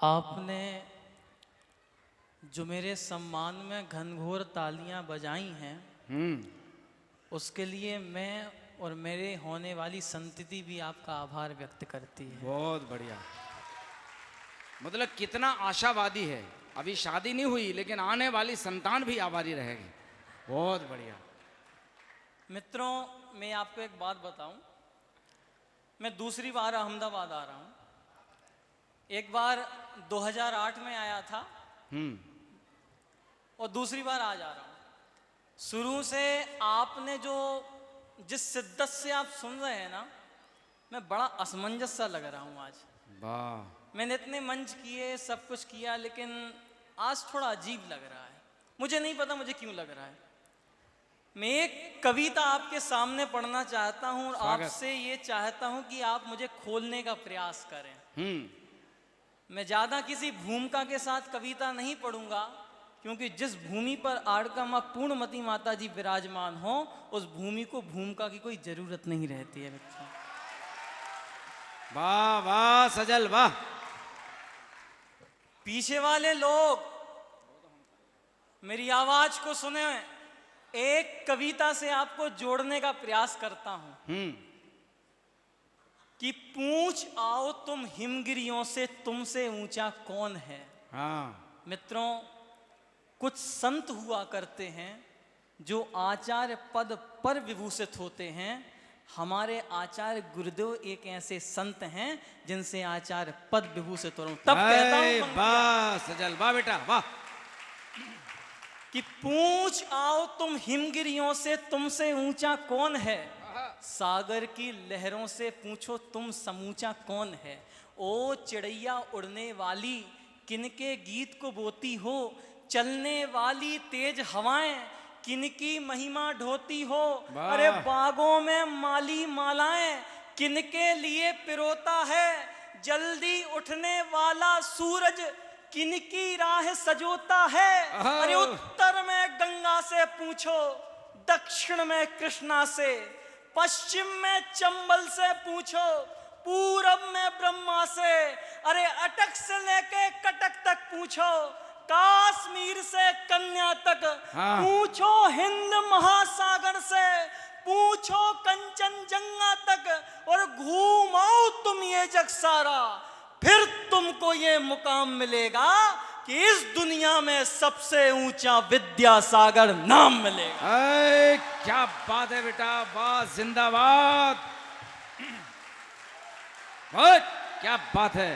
आपने जो मेरे सम्मान में घनघोर तालियां बजाई हैं, उसके लिए मैं और मेरे होने वाली संतति भी आपका आभार व्यक्त करती है। बहुत बढ़िया। मतलब कितना आशावादी है। अभी शादी नहीं हुई लेकिन आने वाली संतान भी आभारी रहेगी। बहुत बढ़िया। मित्रों, मैं आपको एक बात बताऊं। मैं दूसरी बार अहमदाबाद आ रहा हूं। एक बार 2008 में आया था और दूसरी बार आज आ रहा हूं। शुरू से आपने जो जिस शिद्दत से आप सुन रहे हैं ना, मैं बड़ा असमंजस सा लग रहा हूं आज। वाह। मैंने इतने मंच किए, सब कुछ किया, लेकिन आज थोड़ा अजीब लग रहा है। मुझे नहीं पता मुझे क्यों लग रहा है। मैं एक कविता आपके सामने पढ़ना चाहता हूं और आपसे ये चाहता हूं कि आप मुझे खोलने का प्रयास करें। मैं ज्यादा किसी भूमिका के साथ कविता नहीं पढ़ूंगा, क्योंकि जिस भूमि पर आड़का पूर्णमती माता जी विराजमान हो, उस भूमि को भूमिका की कोई जरूरत नहीं रहती है मित्रों। वाह वाह सजल वाह। पीछे वाले लोग मेरी आवाज को सुने। एक कविता से आपको जोड़ने का प्रयास करता हूं कि पूछ आओ तुम हिमगिरियों से, तुमसे ऊंचा कौन है। हाँ मित्रों, कुछ संत हुआ करते हैं जो आचार्य पद पर विभूषित होते हैं। हमारे आचार्य गुरुदेव एक ऐसे संत हैं जिनसे आचार्य पद विभूषित हो रहा हूं। तब कहता हूं वाह सजल वाह बेटा वाह कि पूछ आओ तुम हिमगिरियों से, तुमसे ऊंचा कौन है। सागर की लहरों से पूछो तुम समूचा कौन है। ओ चिड़ैया उड़ने वाली, किनके गीत को बोती हो। चलने वाली तेज हवाएं, किनकी महिमा ढोती हो। अरे बागों में माली मालाएं, किनके लिए पिरोता है। जल्दी उठने वाला सूरज, किनकी राह सजोता है। अरे उत्तर में गंगा से पूछो, दक्षिण में कृष्णा से, पश्चिम में चंबल से पूछो, पूरब में ब्रह्मा से। अरे अटक से लेके कटक तक पूछो, कश्मीर से कन्या तक पूछो, हिंद महासागर से पूछो कंचनजंगा तक। और घूमाओ तुम ये जग सारा, फिर तुमको ये मुकाम मिलेगा कि इस दुनिया में सबसे ऊंचा विद्यासागर नाम मिलेगा। क्या बात है बेटा, वाह जिंदाबाद। क्या बात है।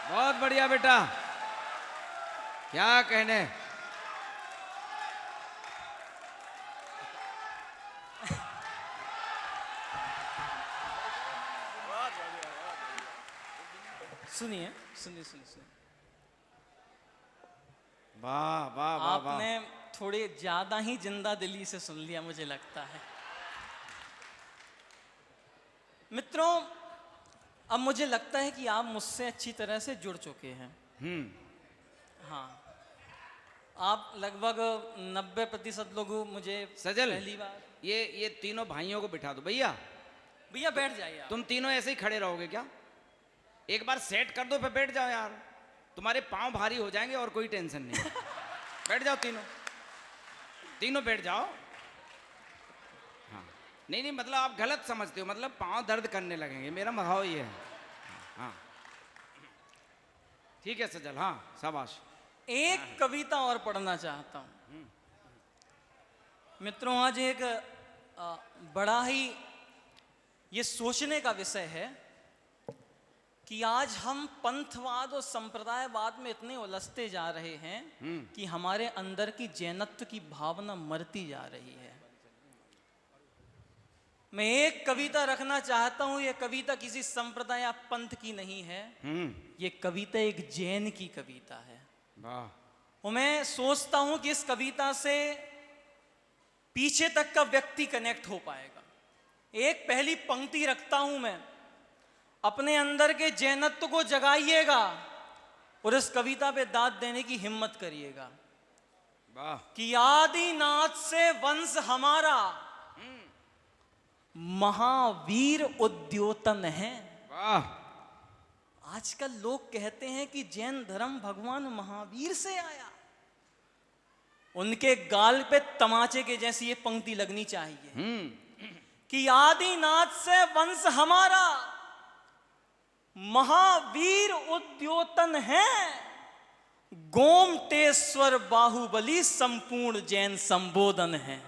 बहुत बढ़िया बेटा, क्या कहने। सुनिए सुनिए सुनिए सुनिए। वाह वाह वाह। आपने थोड़े ज्यादा ही जिंदा दिली से सुन लिया मुझे लगता है। मित्रों, अब मुझे लगता है कि आप मुझसे अच्छी तरह से जुड़ चुके हैं। हाँ, आप लगभग 90% लोग मुझे सजल पहली बार। ये तीनों भाइयों को बिठा दो। भैया भैया बैठ जाइए। तुम तीनों ऐसे ही खड़े रहोगे क्या? एक बार सेट कर दो फिर बैठ जाओ यार, तुम्हारे पांव भारी हो जाएंगे और कोई टेंशन नहीं। बैठ जाओ तीनों, तीनों बैठ जाओ। हाँ नहीं नहीं, मतलब आप गलत समझते हो, मतलब पांव दर्द करने लगेंगे, मेरा भाव ये है। हाँ ठीक है सजल, हाँ शाबाश। एक कविता और पढ़ना चाहता हूं मित्रों। आज एक बड़ा ही ये सोचने का विषय है कि आज हम पंथवाद और संप्रदायवाद में इतने उलझते जा रहे हैं कि हमारे अंदर की जैनत्व की भावना मरती जा रही है। मैं एक कविता रखना चाहता हूं। यह कविता किसी संप्रदाय या पंथ की नहीं है। ये कविता एक जैन की कविता है। और मैं सोचता हूं कि इस कविता से पीछे तक का व्यक्ति कनेक्ट हो पाएगा। एक पहली पंक्ति रखता हूं मैं, अपने अंदर के जैनत्व को जगाइएगा और इस कविता पे दाद देने की हिम्मत करिएगा कि आदिनाथ से वंश हमारा, महावीर उद्योतन है। वाह। आजकल लोग कहते हैं कि जैन धर्म भगवान महावीर से आया। उनके गाल पे तमाचे के जैसी ये पंक्ति लगनी चाहिए कि आदिनाथ से वंश हमारा, महावीर उद्योतन है, गोमटेश्वर बाहुबली संपूर्ण जैन संबोधन है।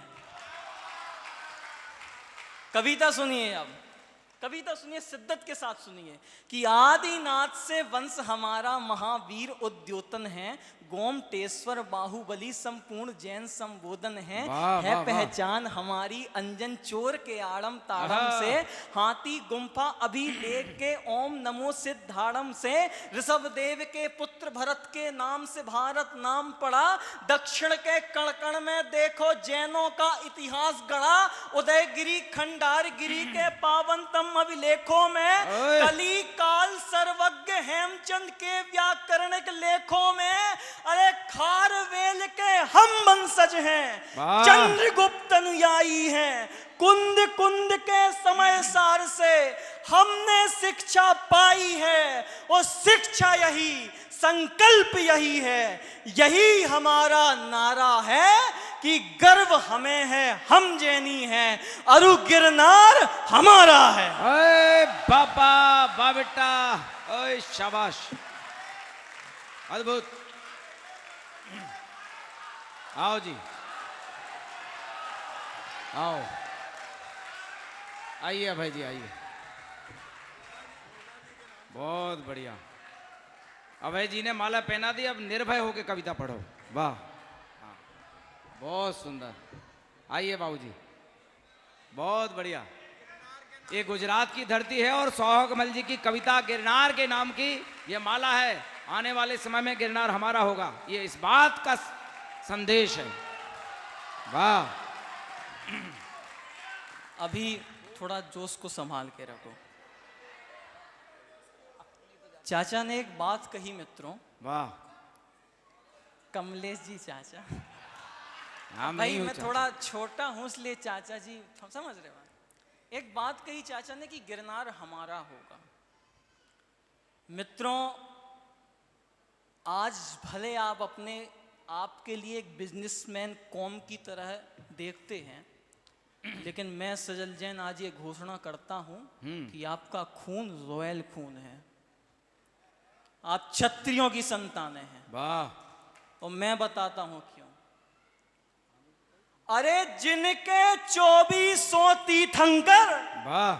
कविता सुनिए, अब कविता सुनिए, शिद्दत के साथ सुनिए कि आदिनाथ से वंश हमारा, महावीर उद्योतन है, गोमटेश्वर बाहुबली संपूर्ण जैन संबोधन है। पहचान हमारी अंजन चोर के आड़म ताड़म से, हाथी गुम्फा अभिलेख के ओम नमो सिद्धाड़म से, ऋषभ देव के पुत्र भरत के नाम से भारत नाम पड़ा, दक्षिण के कण में देखो जैनों का इतिहास गढ़ा, उदयगिरी खंडारगिरी के पावनतम अभिलेखों में, कली काल सर्वज्ञ हेमचंद के व्याकरणिक लेखों में, अरे खारवेल के हम वंशज हैं, चंद्रगुप्त अनुयायी हैं, कुंद कुंद के समय सार से हमने शिक्षा पाई है, और शिक्षा यही, संकल्प यही है, यही हमारा नारा है कि गर्व हमें है, हम जैनी हैं, अरु गिरनार हमारा है। ओए बाबा, बा बेटा, ओए शाबाश, अद्भुत। आओ जी, आओ, आइए अभय जी, आइए। बहुत बढ़िया, अभय जी ने माला पहना दी, अब निर्भय होकर कविता पढ़ो। वाह, हाँ, बहुत सुंदर। आइए बाबूजी, बहुत बढ़िया। ये गुजरात की धरती है और सोहागमल जी की कविता गिरनार के नाम की ये माला है। आने वाले समय में गिरनार हमारा होगा, ये इस बात का संदेश है। वाह। अभी थोड़ा जोश को संभाल के रखो। चाचा ने एक बात कही मित्रों। वाह। कमलेश जी चाचा, नाम भाई नहीं मैं चाचा। थोड़ा छोटा हूं इसलिए चाचा जी समझ रहे हो। एक बात कही चाचा ने कि गिरनार हमारा होगा। मित्रों, आज भले आप अपने आपके लिए एक बिजनेसमैन कौम की तरह देखते हैं, लेकिन मैं सजल जैन आज ये घोषणा करता हूं कि आपका खून रॉयल खून है, आप क्षत्रियों की संतानें हैं। वाह। और मैं बताता हूं क्यों। अरे जिनके 2400 तीर्थंकर, वाह,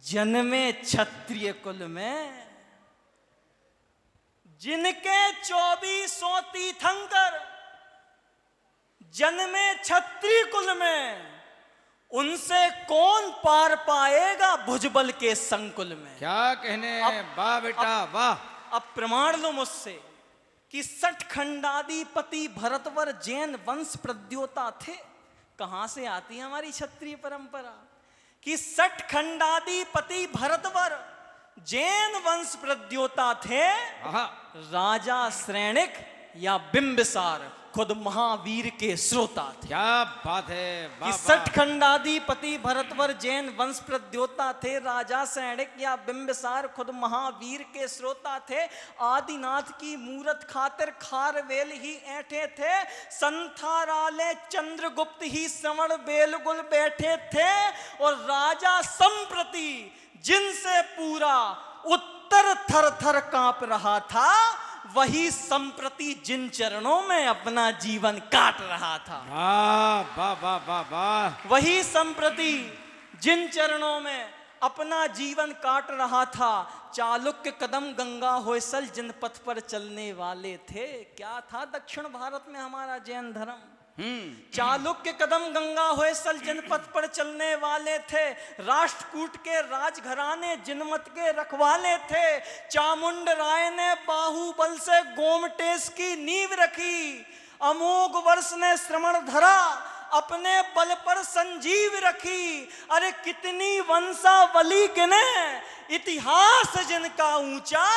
जन्मे क्षत्रिय कुल में, जिनके 2400 तीर्थंकर जन्मे क्षत्रिय कुल में, उनसे कौन पार पाएगा भुजबल के संकुल में। क्या कहने। वाह बेटा, वाह। अब प्रमाण लो मुझसे कि 60 खंडाधिपति भरतवर जैन वंश प्रद्योता थे। कहां से आती है हमारी क्षत्रिय परंपरा कि 60 खंडाधिपति भरतवर जैन वंश प्रद्योता थे। राजा श्रेणिक या बिंबिसार खुद महावीर के श्रोता थे। क्या बात है। वाह, 60 खंडाधिपति भरतवर जैन वंश प्रद्योता थे। राजा सैनिक या बिंबिसार खुद महावीर के श्रोता थे। आदिनाथ की मूरत खातिर खारवेल ही ऐठे थे। संथाराले चंद्रगुप्त ही श्रवण बेलगुल बैठे थे। और राजा संप्रति जिनसे पूरा उत्तर थर थर कांप रहा था, वही संप्रति जिन चरणों में अपना जीवन काट रहा था। वाह वाह वाह वाह वाह। वही संप्रति जिन चरणों में अपना जीवन काट रहा था। चालुक्य कदम गंगा होयसल जिन पथ पर चलने वाले थे। क्या था दक्षिण भारत में हमारा जैन धर्म। चालुक्य कदम गंगा होयसल जनपद पर चलने वाले थे। राष्ट्रकूट के राजघराने जिनमत के रखवाले थे। चामुंड राय ने बाहुबल से गोमटेश की नींव रखी। अमोघ वर्ष ने श्रवण धरा अपने बल पर संजीव रखी। अरे कितनी वंशावली गिने इतिहास जिनका ऊंचा।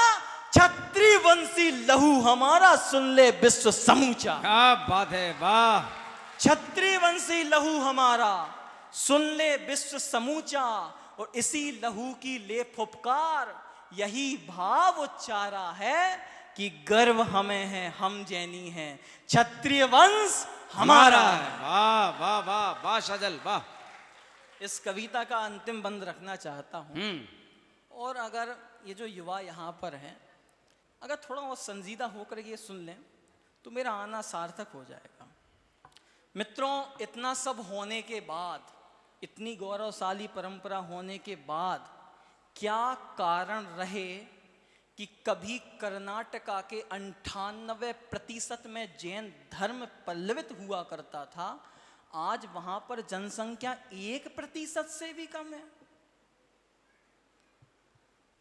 क्षत्रिय वंशी लहू हमारा सुन ले विश्व समूचा। क्या बात है। वाह। क्षत्रिय वंशी लहू हमारा सुन ले विश्व समूचा और इसी लहू की ले फुफकार, यही भाव उच्चारा है कि गर्व हमें है, हम जैनी हैं, क्षत्रिय वंश हमारा है। वाह वाह वाह वाह सजल वाह। इस कविता का अंतिम बंद रखना चाहता हूं, और अगर ये जो युवा यहाँ पर हैं अगर थोड़ा और संजीदा होकर ये सुन लें तो मेरा आना सार्थक हो जाएगा। मित्रों, इतना सब होने के बाद, इतनी गौरवशाली परंपरा होने के बाद क्या कारण रहे कि कभी कर्नाटका के 98% में जैन धर्म पल्लवित हुआ करता था, आज वहां पर जनसंख्या 1% से भी कम है।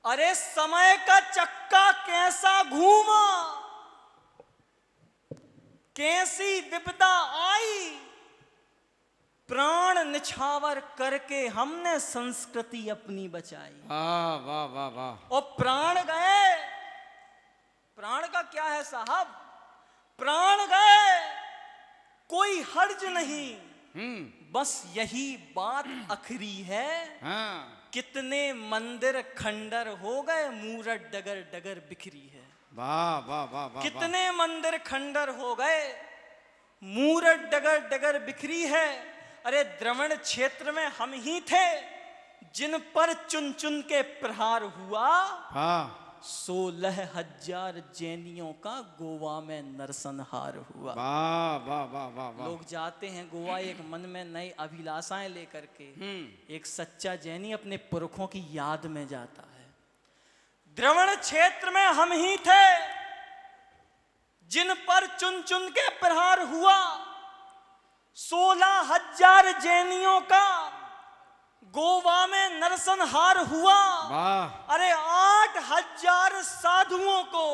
अरे समय का चक्का कैसा घूमा, कैसी विपदा आई, प्राण निछावर करके हमने संस्कृति अपनी बचाई। वाह वाह वाह वाह। और प्राण गए, प्राण का क्या है साहब, प्राण गए कोई हर्ज नहीं, बस यही बात आखिरी है। हाँ। कितने मंदिर खंडर हो गए, मूरत डगर डगर बिखरी है। वाह वाह वाह वाह। कितने मंदिर खंडर हो गए, मूरत डगर डगर बिखरी है। अरे द्रविड़ क्षेत्र में हम ही थे जिन पर चुन चुन के प्रहार हुआ। हाँ। 16,000 जैनियों का गोवा में नरसंहार हुआ। वाह वाह वाह वाह वाह। लोग जाते हैं गोवा एक मन में नई अभिलाषाएं लेकर के, एक सच्चा जैनी अपने पुरखों की याद में जाता है। द्रविड़ क्षेत्र में हम ही थे जिन पर चुन चुन के प्रहार हुआ। 16,000 जैनियों का गोवा में नरसंहार हुआ। वाह। अरे 8,000 साधुओं को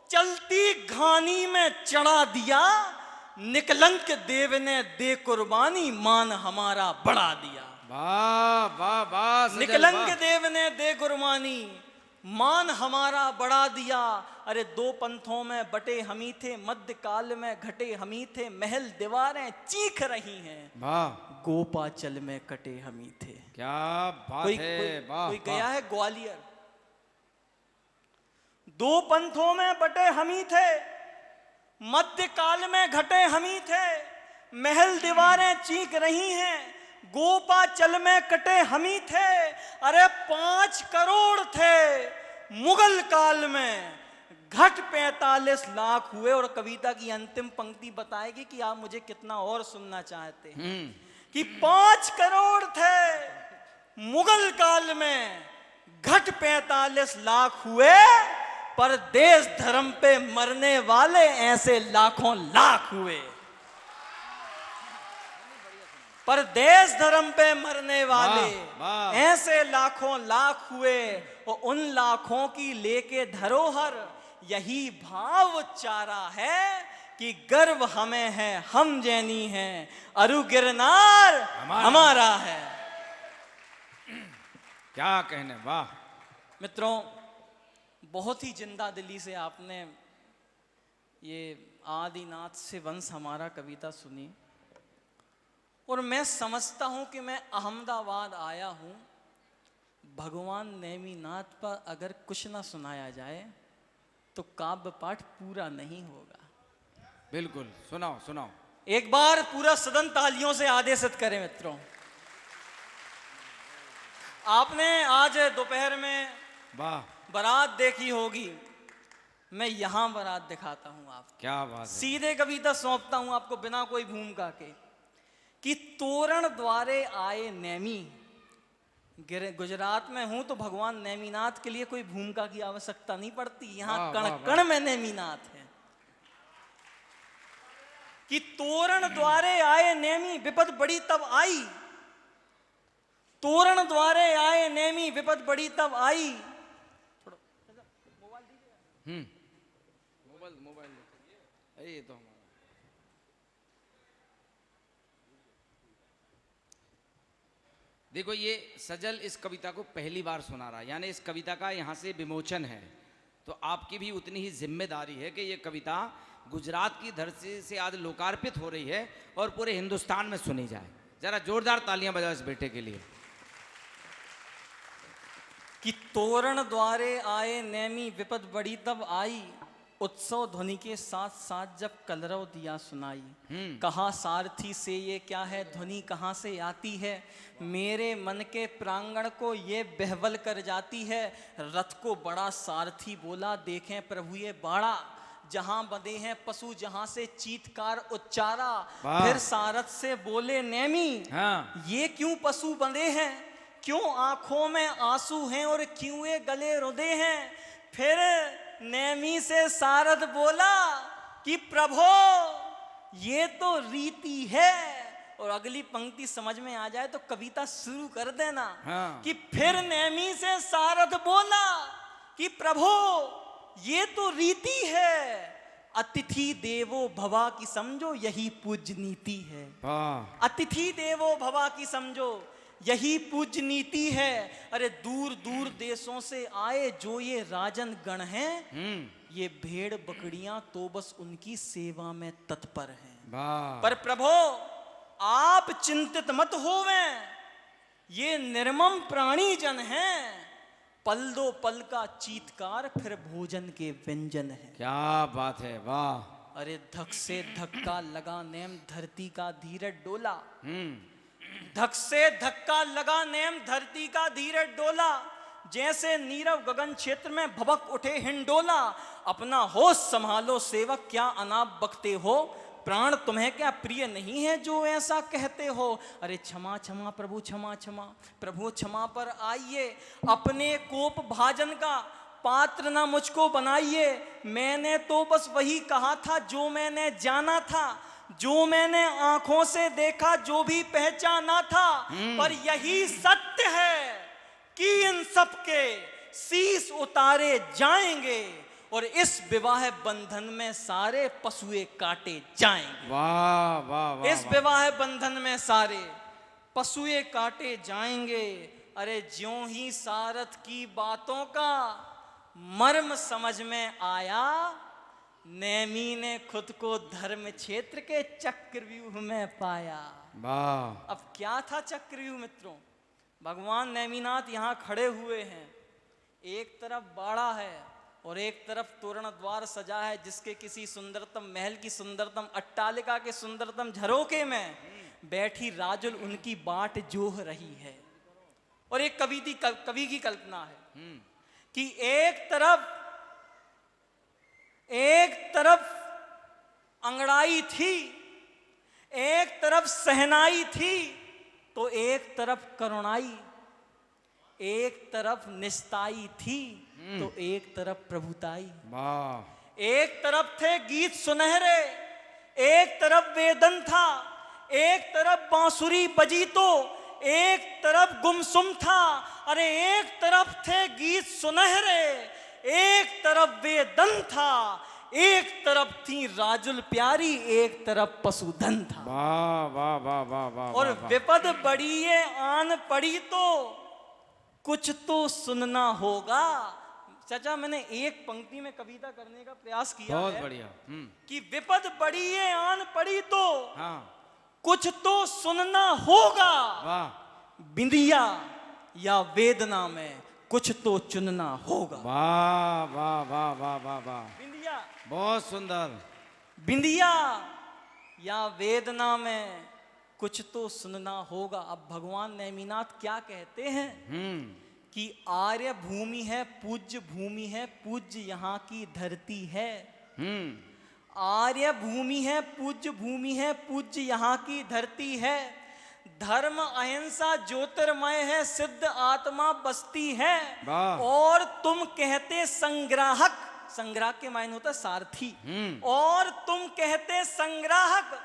चलती घानी में चढ़ा दिया। निकलंक देव ने दे कुर्बानी, मान हमारा बढ़ा दिया। वाह वाह वाह। निकलंक देव ने दे कुर्बानी, मान हमारा बढ़ा दिया। अरे दो पंथों में बटे हमी थे, मध्य काल में घटे हमी थे, महल दीवारें चीख रही हैं, वाह, गोपाचल में कटे हमी थे। क्या बात कोई, है। वाह, कोई गया है ग्वालियर, दो पंथों में बटे हमी थे, मध्य काल में घटे हमी थे, महल दीवारें चीख रही हैं, गोपाचल में कटे हमी थे। अरे 5 करोड़ थे मुगल काल में, घट 45 लाख हुए। और कविता की अंतिम पंक्ति बताएगी कि आप मुझे कितना और सुनना चाहते हैं। कि 5 करोड़ थे मुगल काल में, घट 45 लाख हुए, पर देश धर्म पे मरने वाले ऐसे लाखों लाख हुए। पर देश धर्म पे मरने वाले ऐसे लाखों लाख हुए। और उन लाखों की लेके धरोहर यही भाव उच्चारा है कि गर्व हमें है, हम जैनी हैं, अरु गिरनार हमारा है। क्या कहने। वाह मित्रों, बहुत ही जिंदा दिली से आपने ये आदिनाथ से वंश हमारा कविता सुनी। और मैं समझता हूं कि मैं अहमदाबाद आया हूं, भगवान नेमिनाथ पर अगर कुछ ना सुनाया जाए तो काव्य पाठ पूरा नहीं होगा। बिल्कुल, सुनाओ सुनाओ। एक बार पूरा सदन तालियों से आदेशित करें। मित्रों, आपने आज दोपहर में वाह बारात देखी होगी, मैं यहां बारात दिखाता हूं आपको। क्या बात है। सीधे कविता सौंपता हूं आपको बिना कोई भूमिका के कि तोरण द्वारे आए नेमी। गुजरात में हूं तो भगवान नेमिनाथ के लिए कोई भूमिका की आवश्यकता नहीं पड़ती, यहां कण कण में नेमिनाथ है। कि तोरण द्वारे आए नेमी, विपद बड़ी तब आई। तोरण द्वारे आए नेमी, विपद बड़ी तब आई। मोबाइल ये तो हमारा। देखो, ये सजल इस कविता को पहली बार सुना रहा है, यानी इस कविता का यहाँ से विमोचन है। तो आपकी भी उतनी ही जिम्मेदारी है कि ये कविता गुजरात की धरती से आज लोकार्पित हो रही है और पूरे हिंदुस्तान में सुनी जाए। जरा जोरदार तालियां बजाओ इस बेटे के लिए। कि तोरण द्वारे आए नेमी विपद बड़ी तब आई, उत्सव ध्वनि के साथ साथ जब कलरव दिया सुनाई। कहा सारथी से ये क्या है ध्वनि कहाँ से आती है, मेरे मन के प्रांगण को ये बहवल कर जाती है। रथ को बड़ा सारथी बोला देखें प्रभु ये बाड़ा, जहां बंधे हैं पशु जहां से चीत्कार उच्चारा। फिर सारथ से बोले नेमी हाँ। ये क्यों पशु बंधे हैं, क्यों आंखों में आंसू हैं और क्यों ये गले रुंधे हैं। फिर नेमी से सारथ बोला कि प्रभो ये तो रीति है। और अगली पंक्ति समझ में आ जाए तो कविता शुरू कर देना। हाँ। कि फिर नेमी से सारथ बोला कि प्रभो ये तो रीति है, अतिथि देवो भवा की समझो यही पूज्य नीति है। अतिथि देवो भवा की समझो यही पूज्य नीति है। अरे दूर दूर देशों से आए जो ये राजन गण हैं, ये भेड़ बकरियां तो बस उनकी सेवा में तत्पर हैं। पर प्रभो आप चिंतित मत होवें, ये निर्मम प्राणी जन हैं, पल दो पल का चीत्कार फिर भोजन के व्यंजन है। क्या बात है, वाह। अरे धक से धक्का लगा नेम धरती का धीरज डोला, धक से धक्का लगा नेम धरती का धीरज डोला। जैसे नीरव गगन क्षेत्र में भबक उठे हिंडोला। अपना होश संभालो सेवक क्या अनाप बकते हो, प्राण तुम्हें क्या प्रिय नहीं है जो ऐसा कहते हो। अरे क्षमा क्षमा प्रभु क्षमा क्षमा, प्रभु क्षमा पर आइए, अपने कोप भाजन का पात्र ना मुझको बनाइए। मैंने तो बस वही कहा था जो मैंने जाना था, जो मैंने आंखों से देखा जो भी पहचाना था। पर यही सत्य है कि इन सब के शीश उतारे जाएंगे और इस विवाह बंधन में सारे पशुए काटे जाएंगे। वाह वाह वाह। इस विवाह बंधन में सारे पशुए काटे जाएंगे। अरे ज्यों ही सारथ की बातों का मर्म समझ में आया, नेमी ने खुद को धर्म क्षेत्र के चक्रव्यूह में पाया। वाह। अब क्या था चक्रव्यूह मित्रों, भगवान नेमिनाथ यहाँ खड़े हुए हैं, एक तरफ बाड़ा है और एक तरफ तोरण द्वार सजा है जिसके किसी सुंदरतम महल की सुंदरतम अट्टालिका के सुंदरतम झरोके में बैठी राजुल उनकी बाट जोह रही है। और एक कवि की कल्पना है कि एक तरफ अंगड़ाई थी, एक तरफ सहनाई थी, तो एक तरफ करुणाई, एक तरफ निस्ताई थी तो एक तरफ प्रभुताई। एक तरफ थे गीत सुनहरे, एक तरफ वेदन था, एक तरफ बांसुरी बजी तो एक तरफ गुमसुम था। अरे एक तरफ थे गीत सुनहरे, एक तरफ वेदन था, एक तरफ थी राजुल प्यारी, एक तरफ पशुधन था। वाह वाह वाह वाह वाह। और विपद बड़ी ये आन पड़ी तो कुछ तो सुनना होगा। चाचा मैंने एक पंक्ति में कविता करने का प्रयास किया बहुत है, बढ़िया। कि विपद बड़ी ये आन पड़ी तो हाँ। कुछ तो सुनना होगा। वाह। बिंदिया या वेदना में कुछ तो चुनना होगा। वाह वाह वाह वाह वाह वाह। बिंदिया, बहुत सुंदर। बिंदिया या वेदना में कुछ तो सुनना होगा। अब भगवान नेमिनाथ क्या कहते हैं कि आर्य भूमि है, पूज्य भूमि है, पूज्य यहाँ की धरती है। आर्य भूमि है, पूज्य भूमि है, पूज्य यहाँ की धरती है। धर्म अहिंसा ज्योतिर्मय है, सिद्ध आत्मा बसती है। और तुम कहते संग्राहक, संग्राहक के मायने होता है सारथी। और तुम कहते संग्राहक,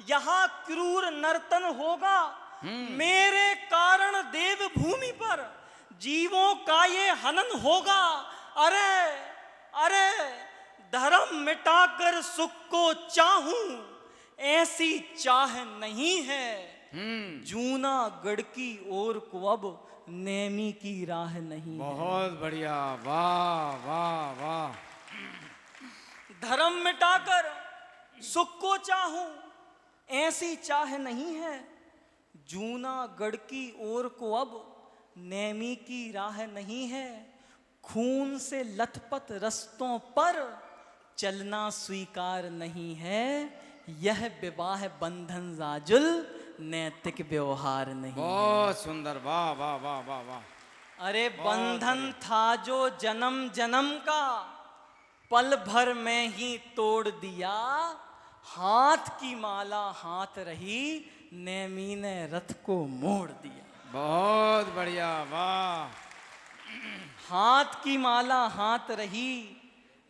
यहाँ क्रूर नर्तन होगा। मेरे कारण देव भूमि पर जीवों का ये हनन होगा। अरे अरे धर्म मिटाकर सुख को चाहूं, ऐसी चाह नहीं है। जूनागढ़ की ओर को अब नेमी की राह नहीं। बहुत बढ़िया। वाह वाह वाह। धर्म मिटाकर सुख को चाहूं, ऐसी चाह नहीं है। जूनागढ़ की ओर को अब नेमी की राह नहीं है, खून से लथपथ रस्तों पर चलना स्वीकार नहीं है, यह विवाह बंधन राजुल नैतिक व्यवहार नहीं। बहुत सुंदर, वाह वाह वाह वाह वाह। अरे बंधन था जो जन्म जन्म का, पल भर में ही तोड़ दिया, हाथ की माला हाथ रही, नेमी ने रथ को मोड़ दिया। बहुत बढ़िया, वाह। हाथ की माला हाथ रही,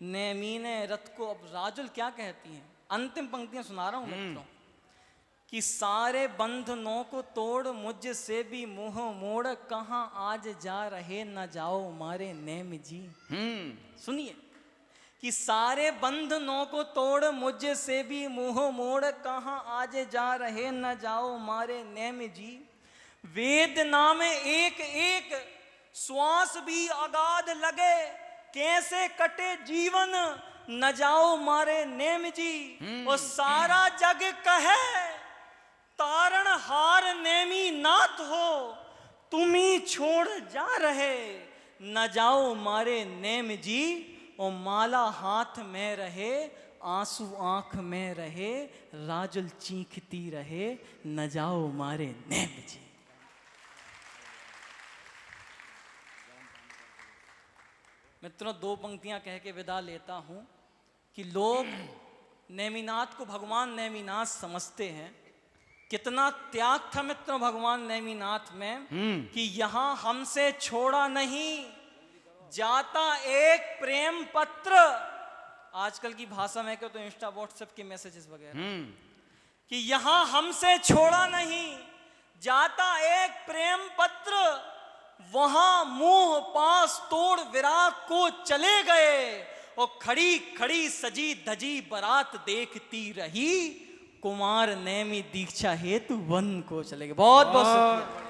नेमी ने रथ को। अब राजुल क्या कहती हैं, अंतिम पंक्तियां सुना रहा हूं मित्रों, कि सारे बंधनों को तोड़ मुझसे भी मुंह मोड़, कहां आज जा रहे न जाओ मारे नेम जी। सुनिए, कि सारे बंधनों को तोड़ मुझसे भी मुंह मोड़, कहां आज जा रहे न जाओ मारे नेम जी। वेदना में एक एक श्वास भी अगाध लगे, कैसे कटे जीवन न जाओ मारे नेम जी। और सारा जग कहे तारण हार नेमी नाथ हो, तुम्ही छोड़ जा रहे न जाओ मारे नेम जी। और माला हाथ में रहे, आंसू आंख में रहे, राजुल चीखती रहे, न जाओ मारे नेम जी। मित्रों, दो पंक्तियां कह के विदा लेता हूं कि लोग नेमिनाथ को भगवान नेमिनाथ समझते हैं। कितना त्याग था मित्रों भगवान नेमिनाथ में, कि यहां हमसे छोड़ा नहीं जाता एक प्रेम पत्र। आजकल की भाषा में कहो तो इंस्टा व्हाट्सएप के मैसेजेस वगैरह, कि यहां हमसे छोड़ा नहीं जाता एक प्रेम पत्र, वहां मुंह पास तोड़ विराग को चले गए, और खड़ी खड़ी सजी धजी बारात देखती रही, कुमार नेमी दीक्षा हेतु वन को चले गए। बहुत बहुत शुक्रिया।